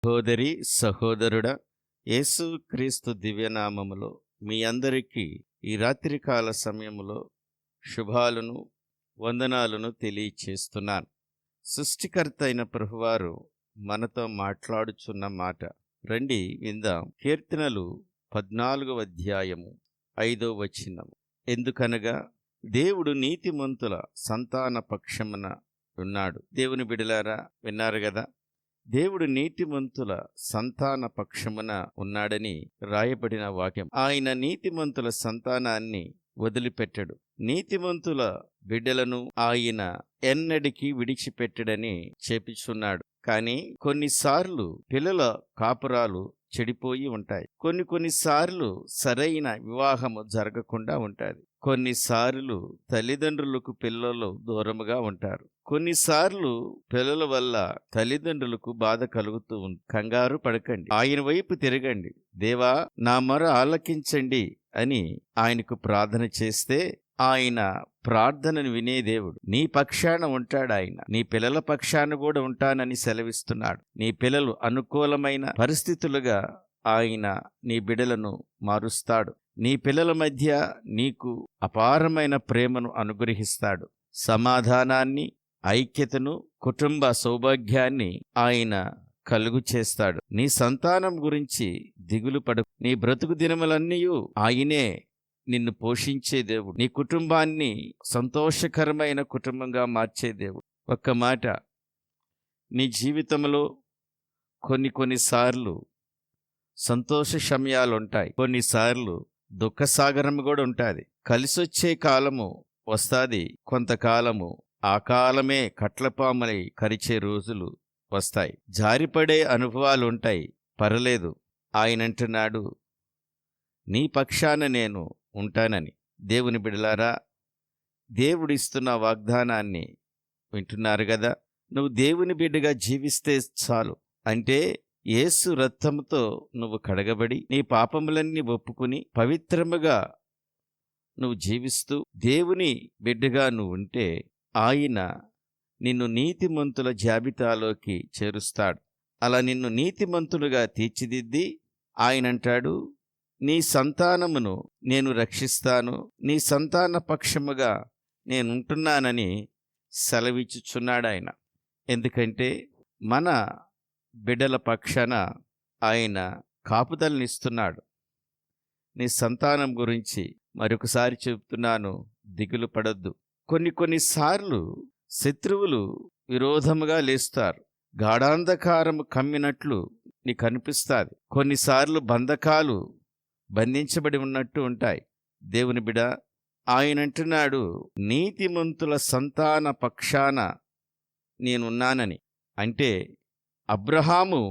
సహోదరి సహోదరుడా, యేసుక్రీస్తు దివ్యనామములో మీ అందరికీ ఈ రాత్రికాల సమయములో శుభాలను వందనాలను తెలియచేస్తున్నాను. సృష్టికర్త అయిన ప్రభువారు మనతో మాట్లాడుచున్న మాట రండి విందాం. కీర్తనలు 14వ అధ్యాయము 5వ వచనం. ఎందుకనగా దేవుడు నీతిమంతుల సంతాన పక్షమున ఉన్నాడు. దేవుని బిడలారా, విన్నారు గదా. దేవుడు నీతిమంతుల సంతాన పక్షమున ఉన్నాడని రాయబడిన వాక్యం. ఆయన నీతిమంతుల సంతానాన్ని వదిలిపెట్టడు. నీతిమంతుల బిడ్డలను ఆయన ఎన్నటికీ విడిచిపెట్టడని చెప్పుచున్నాడు. కానీ కొన్నిసార్లు పిల్లల కాపురాలు చెడిపోయి ఉంటాయి. కొన్నిసార్లు సరైన వివాహము జరగకుండా ఉంటుంది. కొన్నిసార్లు తల్లిదండ్రులకు పిల్లలు దూరముగా ఉంటారు. కొన్నిసార్లు పిల్లల వల్ల తల్లిదండ్రులకు బాధ కలుగుతూ ఉంది. కంగారు పడకండి, ఆయన వైపు తిరగండి. దేవా, నా మొర ఆలకించండి అని ఆయనకు ప్రార్థన చేస్తే ఆయన ప్రార్థనను వినే దేవుడు. నీ పక్షాన ఉంటాడు. ఆయన నీ పిల్లల పక్షాన కూడా ఉంటానని సెలవిస్తున్నాడు. నీ పిల్లలు అనుకూలమైన పరిస్థితులుగా ఆయన నీ బిడలను మారుస్తాడు. నీ పిల్లల మధ్య నీకు అపారమైన ప్రేమను అనుగ్రహిస్తాడు. సమాధానాన్ని, ఐక్యతను, కుటుంబ సౌభాగ్యాన్ని ఆయన కలుగు చేస్తాడు. నీ సంతానం గురించి దిగులు పడకు. నీ బ్రతుకు దినములన్నీ ఆయనే నిన్ను పోషించే దేవుడు. నీ కుటుంబాన్ని సంతోషకరమైన కుటుంబంగా మార్చే దేవుడు. ఒక్క మాట, నీ జీవితంలో కొన్నిసార్లు సంతోష సమయాలుంటాయి. కొన్నిసార్లు దుఃఖసాగరం కూడా ఉంటుంది. కలిసొచ్చే కాలము వస్తాది, కొంతకాలము ఆ కాలమే కట్లపామలై కరిచే రోజులు వస్తాయి. జారిపడే అనుభవాలుంటాయి. పర్లేదు, ఆయనంటున్నాడు, నీ పక్షాన నేను ఉంటానని. దేవుని బిడలారా, దేవుడిస్తున్న వాగ్దానాన్ని వింటున్నారు గదా. నువ్వు దేవుని బిడ్డగా జీవిస్తే చాలు. అంటే యేసు రక్తముతో నువ్వు కడగబడి నీ పాపములన్నీ ఒప్పుకుని పవిత్రముగా నువ్వు జీవిస్తూ దేవుని బిడ్డగా నువ్వు ఉంటే ఆయన నిన్ను నీతిమంతుల జాబితాలోకి చేరుస్తాడు. అలా నిన్ను నీతిమంతులుగా తీర్చిదిద్ది ఆయనంటాడు, నీ సంతానమును నేను రక్షిస్తాను, నీ సంతాన పక్షముగా నేనుంటున్నానని సెలవిచ్చుచున్నాడాయన. ఎందుకంటే మన బిడ్డల పక్షాన ఆయన కాపుదలనిస్తున్నాడు. నీ సంతానం గురించి మరొకసారి చెబుతున్నాను, దిగులు పడొద్దు. కొన్నిసార్లు శత్రువులు విరోధముగా లేస్తారు. గాఢాంధకారము కమ్మినట్లు నీకు అనిపిస్తుంది. కొన్నిసార్లు బంధకాలు బంధించబడి ఉన్నట్టు ఉంటాయి. దేవుని బిడ, ఆయనంటున్నాడు, నీతిమంతుల సంతాన పక్షాన నేనున్నానని. అంటే అబ్రహాము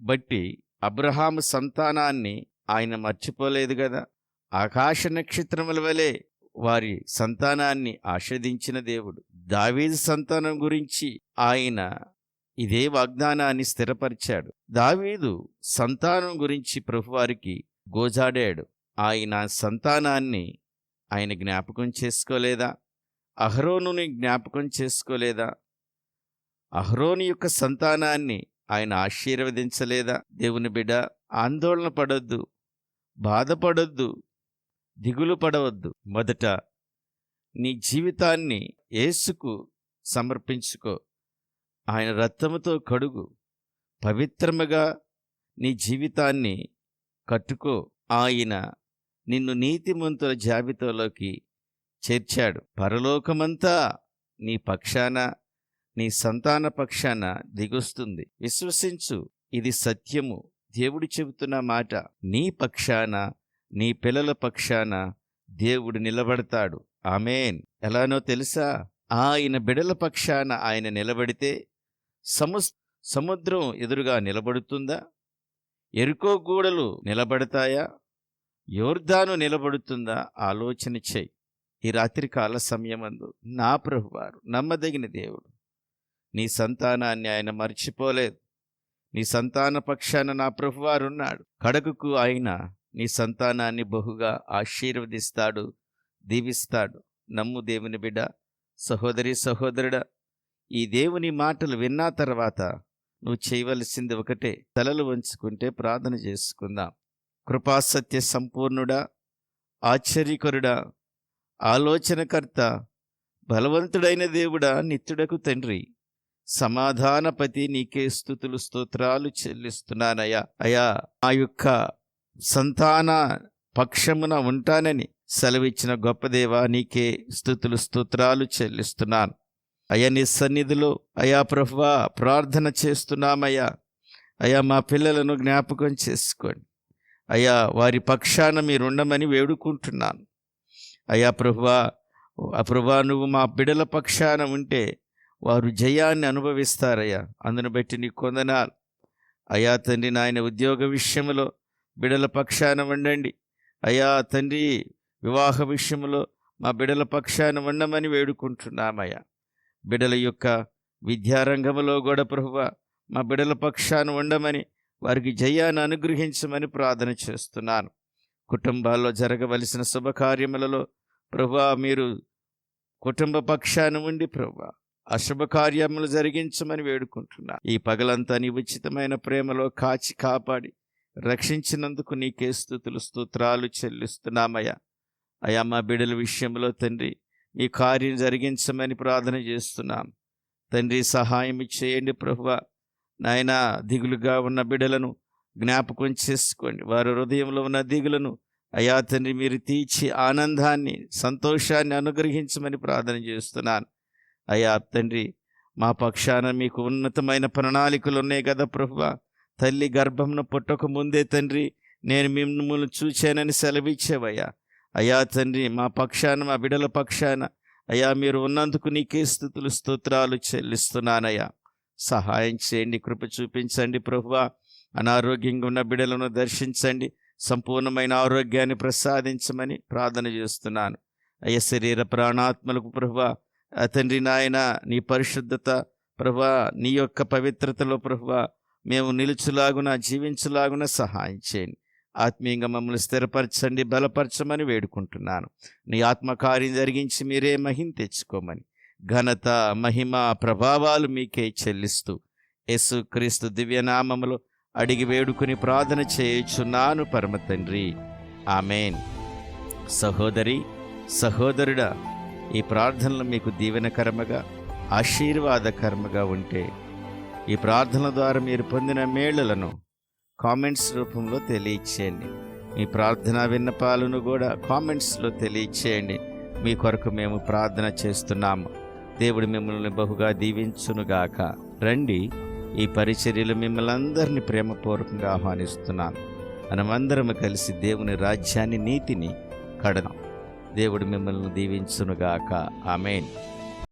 బట్టి అబ్రహాము సంతానాన్ని ఆయన మర్చిపోలేదు గదా. ఆకాశ నక్షత్రముల వలె వారి సంతానాన్ని ఆస్వాదించిన దేవుడు. దావీదు సంతానం గురించి ఆయన ఇదే వాగ్దానాన్ని స్థిరపరిచాడు. దావీదు సంతానం గురించి ప్రభువారికి గోజాడాడు. ఆయన సంతానాన్ని ఆయన జ్ఞాపకం చేసుకోలేదా? అహరోనుని జ్ఞాపకం చేసుకోలేదా? అహరోను యొక్క సంతానాన్ని ఆయన ఆశీర్వదించలేదా? దేవుని బిడ్డ, ఆందోళన పడొద్దు, బాధపడొద్దు, దిగులు పడవద్దు. మొదట నీ జీవితాన్ని యేసుకు సమర్పించుకో. ఆయన రక్తముతో కడుగు. పవిత్రముగా నీ జీవితాన్ని కట్టుకో. ఆయన నిన్ను నీతిమంతుల జాబితాలోకి చేర్చాడు. పరలోకమంతా నీ పక్షాన, నీ సంతాన పక్షాన దిగొస్తుంది. విశ్వసించు, ఇది సత్యము. దేవుడు చెబుతున్న మాట. నీ పక్షాన, నీ పిల్లల పక్షాన దేవుడు నిలబడతాడు. ఆమేన్. ఎలానో తెలుసా? ఆయన బిడల పక్షాన ఆయన నిలబడితే సముద్రం ఎదురుగా నిలబడుతుందా? ఎరుకో గూడలు నిలబడతాయా? యోర్దాను నిలబడుతుందా? ఆలోచన చెయ్యి. ఈ రాత్రికాల సమయమందు నా ప్రభువారు నమ్మదగిన దేవుడు. నీ సంతానాన్ని ఆయన మర్చిపోలేదు. నీ సంతాన పక్షాన నా ప్రభువారున్నాడు. కడకుకు ఆయన నీ సంతానాన్ని బహుగా ఆశీర్వదిస్తాడు, దీవిస్తాడు. నమ్ము దేవుని బిడ్డ, సహోదరి సహోదరుడా. ఈ దేవుని మాటలు విన్నా తర్వాత నువ్వు చేయవలసింది ఒకటే, తలలు వంచుకుంటే ప్రార్థన చేసుకుందాం. కృపాసత్య సంపూర్ణుడా, ఆశ్చర్యకరుడా, ఆలోచనకర్త, బలవంతుడైన దేవుడా, నిత్యుడకు తండ్రి, సమాధానపతి, నీకే స్తుతులు స్తోత్రాలు చెల్లిస్తున్నానయ్యా. అయ్యా, ఆ యొక్క సంతాన పక్షమున ఉంటానని సెలవిచ్చిన గొప్ప దేవా, నీకే స్తుతులు స్తోత్రాలు చెల్లిస్తున్నాను. అయ్యా, నీ సన్నిధిలో అయ్యా ప్రభువా ప్రార్థన చేస్తున్నామయ్యా. అయ్యా, మా పిల్లలను జ్ఞాపకం చేసుకోండి అయ్యా, వారి పక్షాన మీరుండమని వేడుకుంటున్నాను. అయ్యా ప్రభువా, నువ్వు మా బిడల పక్షాన ఉంటే వారు జయాన్ని అనుభవిస్తారయ్యా. అందును బట్టి నీ కొందనాలు. అయ్యా తండ్రి, నాయన ఉద్యోగ విషయంలో బిడల పక్షాన ఉండండి. అయ్యా తండ్రి, వివాహ విషయంలో మా బిడల పక్షాన ఉండమని వేడుకుంటున్నామయ్యా. బిడల యొక్క విద్యారంగంలో కూడా ప్రభువా మా బిడల పక్షాన ఉండమని, వారికి జయాన్ని అనుగ్రహించమని ప్రార్థన చేస్తున్నాను. కుటుంబాల్లో జరగవలసిన శుభకార్యములలో ప్రభువా మీరు కుటుంబ పక్షాన ఉండి ప్రభువా ఆ శుభకార్యములు జరిగించమని వేడుకుంటున్నాను. ఈ పగలంతా నీ ఉచితమైన ప్రేమలో కాచి కాపాడి రక్షించినందుకు నీకే స్తుతులు స్తోత్రాలు చెల్లిస్తున్నామయ్యా. అయ్యా, మా బిడ్డల విషయంలో తండ్రి ఈ కార్యం జరిగించమని ప్రార్థన చేస్తున్నాం. తండ్రి, సహాయం చేయండి ప్రభువా. నాయన, దిగులుగా ఉన్న బిడ్డలను జ్ఞాపకం చేసుకోండి. వారి హృదయంలో ఉన్న దిగులను అయ్యా తండ్రి మీరు తీర్చి ఆనందాన్ని, సంతోషాన్ని అనుగ్రహించమని ప్రార్థన చేస్తున్నాను. అయ్యా తండ్రి, మా పక్షాన మీకు ఉన్నతమైన ప్రణాళికలు ఉన్నాయి కదా ప్రభువా. తల్లి గర్భంను పుట్టక ముందే తండ్రి నేను మిమ్మల్ని చూచానని సెలవిచ్చేవయ్యా. అయ్యా తండ్రి, మా పక్షాన, మా బిడ్డల పక్షాన అయ్యా మీరు ఉన్నందుకు నీకే స్తుతులు స్తోత్రాలు చెల్లిస్తున్నానయ్యా. సహాయం చేయండి, కృప చూపించండి ప్రభువా. అనారోగ్యంగా ఉన్న బిడ్డలను దర్శించండి, సంపూర్ణమైన ఆరోగ్యాన్ని ప్రసాదించమని ప్రార్థన చేస్తున్నాను. అయ్యా, శరీర ప్రాణాత్మలకు ప్రభువా తండ్రి నాయన నీ పరిశుద్ధత ప్రభువా, నీ యొక్క పవిత్రతలో ప్రభువా మేము నిలుచులాగున, జీవించులాగున సహాయం చేయండి. ఆత్మీయంగా మమ్మల్ని స్థిరపరచండి, బలపరచమని వేడుకుంటున్నాను. నీ ఆత్మకార్యం జరిగించి మీరే మహిమ తెచ్చుకోమని, ఘనత, మహిమ, ప్రభావాలు మీకే చెల్లిస్తూ యేసుక్రీస్తు దివ్యనామములో అడిగి వేడుకుని ప్రార్థన చేయుచున్నాను పరమ తండ్రి, ఆమేన్. సహోదరి, సహోదరుడా, ఈ ప్రార్థనలు మీకు దీవెనకరముగా, ఆశీర్వాదకరముగా ఉంటే ఈ ప్రార్థనల ద్వారా మీరు పొందిన మేళ్లను కామెంట్స్ రూపంలో తెలియచేయండి. మీ ప్రార్థనా విన్నపాలను కూడా కామెంట్స్లో తెలియచేయండి. మీ కొరకు మేము ప్రార్థన చేస్తున్నాము. దేవుడు మిమ్మల్ని బహుగా దీవించునుగాక. రండి, ఈ పరిచర్యలు మిమ్మల్ని అందరినీ ప్రేమపూర్వకంగా ఆహ్వానిస్తున్నాను. మనమందరం కలిసి దేవుని రాజ్యాన్ని, నీతిని కడదాం. దేవుడు మిమ్మల్ని దీవించునుగాక. ఆమేన్.